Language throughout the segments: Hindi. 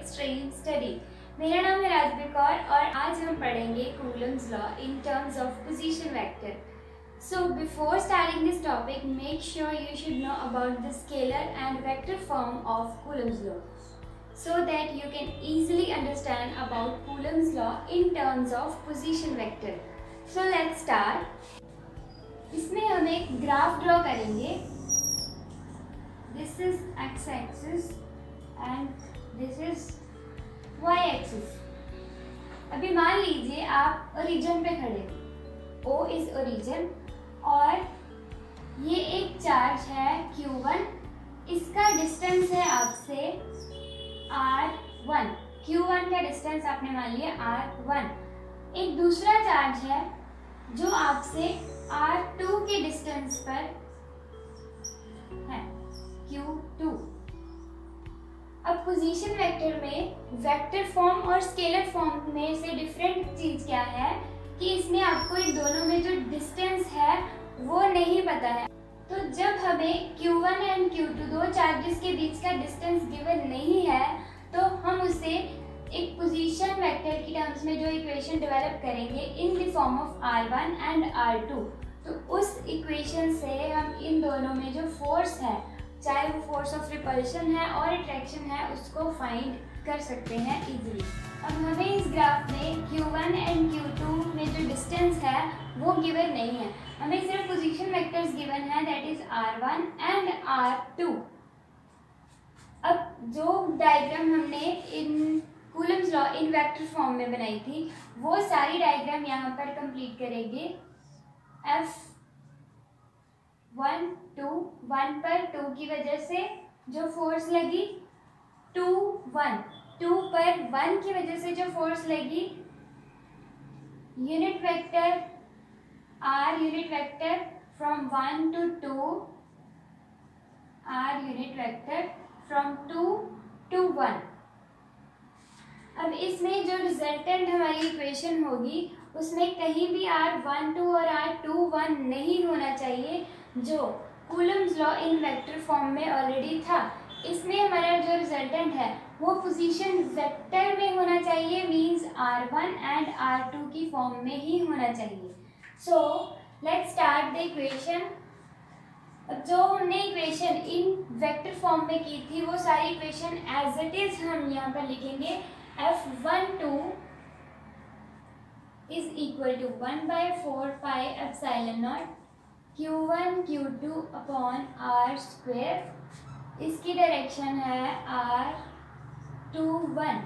Extreme study. मेरा नाम है राजबीर कौर और आज हम पढ़ेंगे Coulomb's law in terms of position vector. So before starting this topic, make sure you should know about the scalar and vector form of Coulomb's law so that you can easily understand about Coulomb's law in terms of position vector. So let's start. इसमें हम एक ग्राफ ड्रॉ करेंगे. This is x-axis and this is y-axis. अभी मान लीजिए आप ओरिजिन पे खड़े हो. O is origin और ये एक चार्ज है Q1. इसका डिस्टेंस है आपसे R1. Q1 का डिस्टेंस आपने मान लिया R1. एक दूसरा चार्ज है जो आपसे R2 के डिस्टेंस पर है Q2. अब पोजीशन वेक्टर में वेक्टर फॉर्म और स्केलर फॉर्म में से डिफरेंट चीज क्या है कि इसमें आपको इन दोनों में जो डिस्टेंस है वो नहीं पता है. तो जब हमें Q1 एंड Q2 दो चार्जेस के बीच का डिस्टेंस गिवन नहीं है तो हम उसे एक पोजीशन वेक्टर की टर्म्स में जो इक्वेशन डेवलप करेंगे in the form of R1 and R2. तो उस इक्वेशन से हम इन दोनों में जो फोर्स है, चाहे वो फोर्स ऑफ रिपल्शन है और अट्रैक्शन है, उसको फाइंड कर सकते हैं इजीली. अब हमें इस ग्राफ में Q1 एंड Q2 में जो डिस्टेंस है वो गिवन नहीं है. हमें सिर्फ पोजीशन वेक्टर्स गिवन है, that is R1 and R2. अब जो डायग्राम हमने in Coulomb's law in vector form में बनाई थी वो सारी डायग्राम यहाँ पर कंप्लीट करेंगे. F1 2 1 पर 2 की वजह से जो फोर्स लगी, 2 1 2 पर 1 की वजह से जो फोर्स लगी, unit vector R unit vector from 1 to 2, R unit vector from 2 to 1. अब इसमें जो रिजल्टेंट हमारी इक्वेशन होगी उसमें कहीं भी R12 और R21 नहीं होना चाहिए जो Coulomb's law in vector form में ऑलरेडी था. इसमें हमारा जो रिजल्टेंट है वो पोजीशन वेक्टर में होना चाहिए, मींस R1 एंड R2 की फॉर्म में ही होना चाहिए. So let's start the equation. अब जो हमने इक्वेशन इन वेक्टर फॉर्म में की थी वो सारी इक्वेशन एज इट इज हम यहाँ पर लिखेंगे. F12 is equal to 1/4 pi epsilon naught Q1 Q2 upon R square. इसकी डायरेक्शन है R21.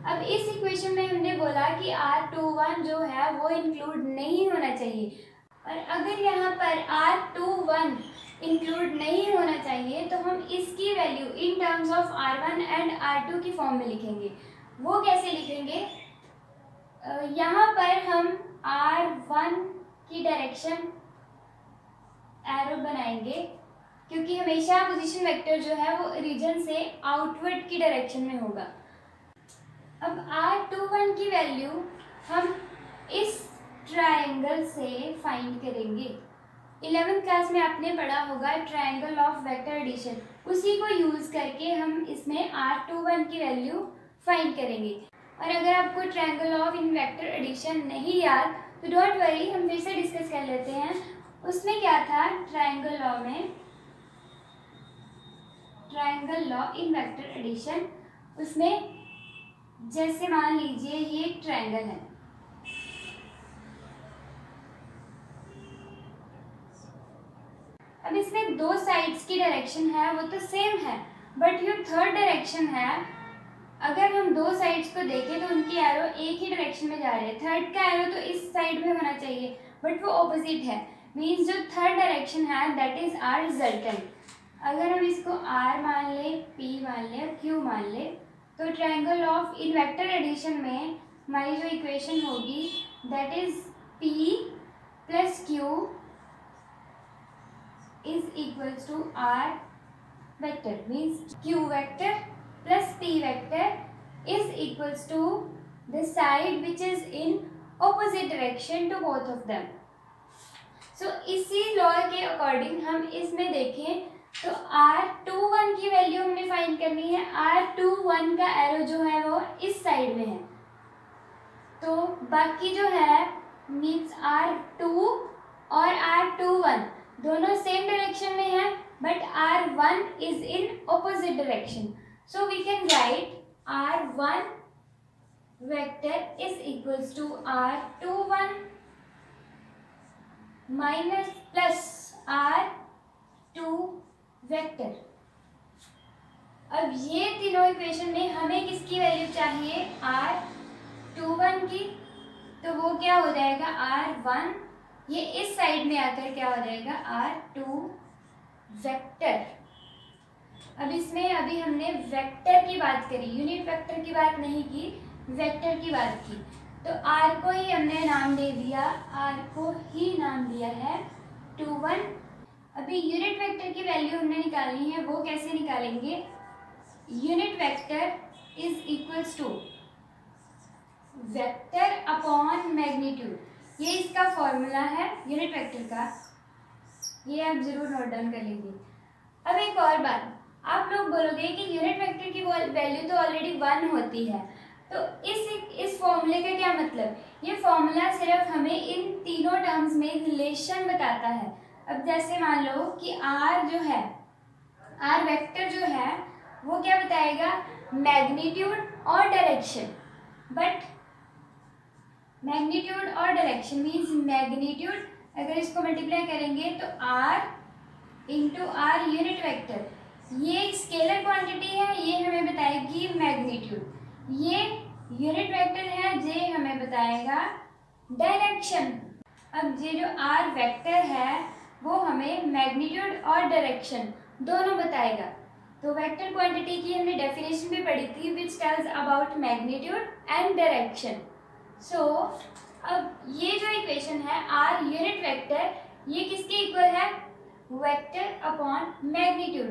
अब इस इक्वेशन में हमने बोला कि R21 जो है वो इंक्लूड नहीं होना चाहिए, और अगर यहाँ पर R21 इंक्लूड नहीं होना चाहिए तो हम इसकी value in terms of R1 and R2 की फॉर्म में लिखेंगे. वो कैसे लिखेंगे? यहाँ पर हम R1 की डायरेक्शन एरो बनाएंगे क्योंकि हमेशा पोजीशन वेक्टर जो है वो रीजन से आउटवर्ड की डायरेक्शन में होगा. अब R21 की वैल्यू हम इस ट्रायंगल से फाइंड करेंगे. 11th क्लास में आपने पढ़ा होगा ट्रायंगल ऑफ वेक्टर एडिशन. उसी को यूज करके हम इसमें R21 की वैल्यू फाइंड करेंगे. और अगर आपको triangle of in vector addition नहीं याद तो डोंट वरी, हम फिर से डिस्कस कर लेते हैं. उसमें क्या था ट्रायंगल लॉ में, triangle law in vector addition, उसमें जैसे मान लीजिए ये एक ट्रायंगल है. अब इसमें दो साइड्स की डायरेक्शन है वो तो सेम है, बट जो थर्ड डायरेक्शन है अगर हम दो साइड्स को देखें तो उनकी एरो एक ही डायरेक्शन में जा रहे हैं. थर्ड का एरो तो इस साइड में होना चाहिए बट वो ऑपोजिट है, मींस जो थर्ड डायरेक्शन है दैट इज आर रिजल्टेंट. अगर हम इसको R मान ले, P मान ले और Q मान ले तो triangle of in vector addition में हमारी जो इक्वेशन होगी that is P plus Q is equals to R vector, means Q vector plus P vector is equals to the side which is in opposite direction to both of them. So इसी लॉ के अकॉर्डिंग हम इसमें देखें तो R21 की वैल्यू हमने फाइंड करनी है। R21 का एरो जो है वो इस साइड में है, तो बाकी जो है मीन्स R2 और R21 दोनों सेम डायरेक्शन में है, but R1 is in opposite direction. So we can write R1 vector is equals to R21 minus plus R2 vector. अब ये तीनों इक्वेशन में हमें किसकी वैल्यू चाहिए? R21 की, तो वो क्या हो जाएगा R1, ये इस साइड में आकर क्या हो जाएगा R2 वेक्टर। अब इसमें अभी हमने वेक्टर की बात करी, यूनिट वेक्टर की बात नहीं की, वेक्टर की बात की। तो R को ही हमने नाम दे दिया, R को ही नाम दिया है 21। अभी यूनिट वेक्टर की वैल्यू हमने निकालनी है, वो कैसे निकालेंगे? Unit vector is equals to vector upon magnitude, ये इसका फॉर्मूला है यूनिट वेक्टर का, ये आप जरूर नोट डाउन कर लीजिए। अब एक और बात, आप लोग बोलोगे कि यूनिट वेक्टर की वैल्यू तो ऑलरेडी 1 होती है, तो इस फॉर्मूले का क्या मतलब? ये फॉर्मूला सिर्फ हमें इन तीनों टर्म्स में रिलेशन बताता है। अब जैसे मान लो कि R जो है, R वेक्टर जो है वो क्या बताएगा? मैग्नीट्यूड और डायरेक्शन। बट मैग्नीट्यूड और डायरेक्शन मीन्स मैग्नीट्यूड अगर इसको मल्टीप्लाई करेंगे तो R into R unit vector, ये स्केलर क्वांटिटी है, ये हमें बताएगी मैग्नीट्यूड। ये यूनिट वेक्टर है, ये हमें बताएगा डायरेक्शन। अब ये जो R वेक्टर है वो हमें मैग्नीट्यूड और डायरेक्शन दोनों बताएगा। तो वेक्टर क्वांटिटी की हमने डेफिनेशन भी पढ़ी थी, which tells about magnitude and direction. So अब ये जो इक्वेशन है R यूनिट वेक्टर, ये किसके इक्वल है? Vector upon magnitude.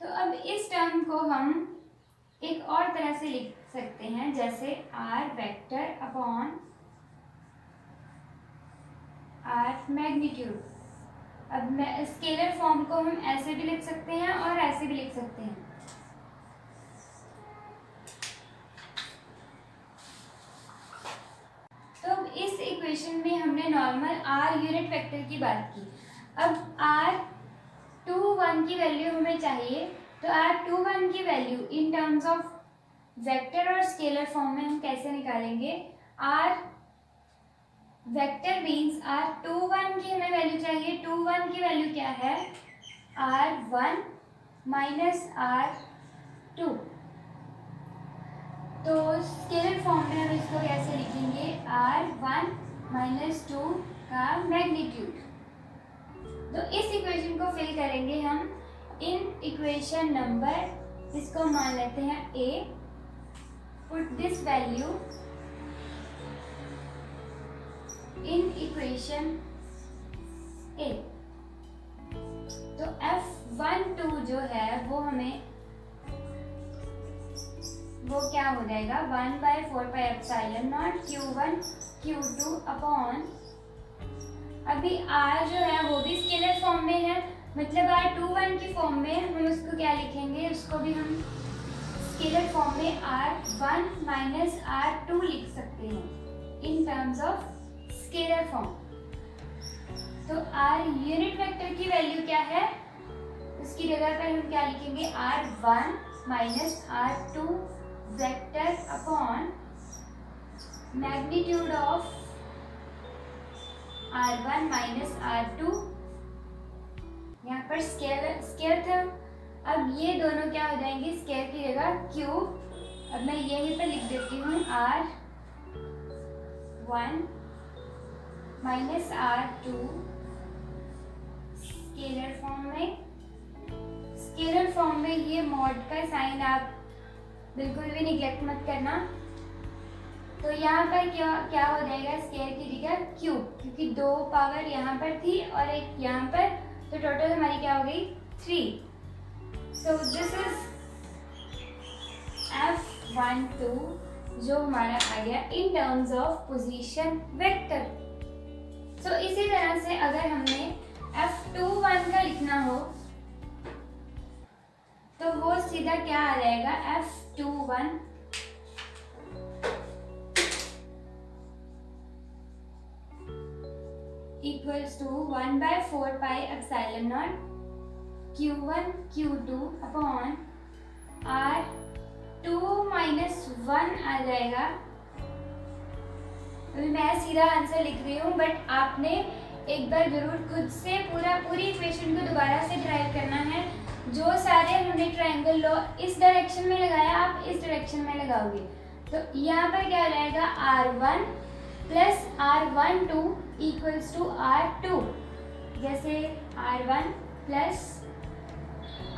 तो अब इस टर्म को हम एक और तरह से लिख सकते हैं, जैसे R vector upon R magnitude. अब स्केलर फॉर्म को हम ऐसे भी लिख सकते हैं और ऐसे भी लिख सकते हैं। तो इस इक्वेशन में हमने नॉर्मल R यूनिट वेक्टर की बात की। अब R21 की वैल्यू हमें चाहिए, तो R21 की value in terms of vector और स्केलर फॉर्म में हम कैसे निकालेंगे? R वेक्टर मीन्स R21 की हमें वैल्यू चाहिए, 21 की वैल्यू क्या है? R1 minus R2। तो स्केलर फॉर्म में हम इसको कैसे लिखेंगे? R1 माइनस 2 का मैग्नीट्यूड। तो इस इक्वेशन को फिल करेंगे हम इन इक्वेशन नंबर, इसको मान लेते हैं A। Put this value in equation A। तो F12 जो है वो हमें वो क्या हो जाएगा? 1/4πε0 Q1 Q2 अपॉन, अभी R जो है वो भी स्केलर फॉर्म में है, मतलब R21 की फॉर्म में हम उसको क्या लिखेंगे? उसको भी हम स्केलर फॉर्म में R1 माइनस R2 लिख सकते हैं इन टर्म्स ऑफ स्केलर फॉर्म। तो R यूनिट वेक्टर की वैल्यू क्या है? उसकी जगह पर हम क्या लिखेंगे? R1 minus R2 vector upon magnitude of R1 minus R2, यहाँ पर स्केयर था। अब ये दोनों क्या हो जाएंगे? स्केयर की जगह क्यूब। अब मैं यहीं पर लिख देती हूँ R1 minus R2 scalar form में। स्केलर फॉर्म में ये मॉड का साइन आप बिल्कुल भी निगलेक्ट मत करना। तो यहाँ पर क्या हो जाएगा? स्केयर की जगह क्यूब, क्योंकि 2 पावर यहाँ पर थी और एक यहाँ पर, तो टोटल हमारी क्या हो गई? 3। सो दिस इज F12 जो हमारा आ गया in terms of position vector. So इसी तरह से अगर हमने F21 का लिखना हो सीधा क्या आ जाएगा, F21 equals to 1/4 pi epsilon not Q1 Q2 upon R2 minus 1 आ जाएगा। अभी मैं सीधा आंसर लिख रही हूँ, बट आपने एक बार जरूर खुद से पूरी इक्वेशन को दोबारा से ड्राइव करना है। जो सारे हमने ट्रायंगल लॉ इस डायरेक्शन में लगाया, आप इस डायरेक्शन में लगाओगे, तो यहाँ पर क्या हो जाएगा, R1 plus R12 equals to R2। जैसे R1 plus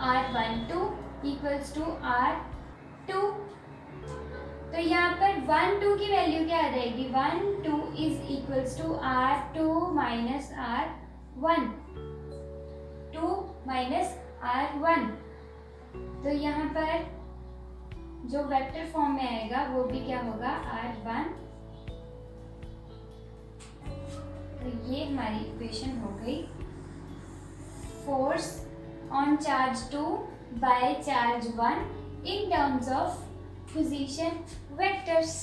R12 equals to R2। तो यहाँ पर 1 2 की वैल्यू क्या आ जाएगी, 1 2 is equals to R2 minus R1, 2 minus R1। तो यहाँ पर जो वेक्टर फॉर्म में आएगा वो भी क्या होगा, R1। तो ये हमारी इक्वेशन हो गई। Force on charge 2 by charge 1 in terms of position vectors.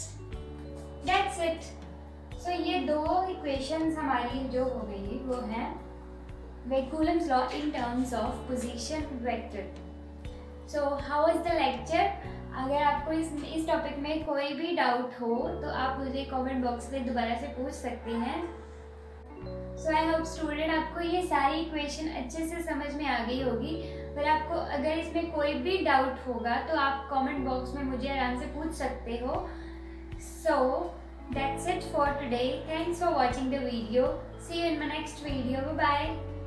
That's it. So ये दो इक्वेशंस हमारी जो हो गई वो है Coulomb's law in terms of position vector. So how is the lecture? अगर आपको इस टॉपिक में कोई भी डाउट हो तो आप मुझे कमेंट बॉक्स में दोबारा से पूछ सकते हैं। सो आई होप स्टूडेंट आपको ये सारी इक्वेशन अच्छे से समझ में आ गई होगी। पर आपको अगर इसमें कोई भी डाउट होगा तो आप कमेंट बॉक्स में मुझे आराम से पूछ सकते हो। So that's it for today. Thanks for watching the video. See you in my next video. Bye bye.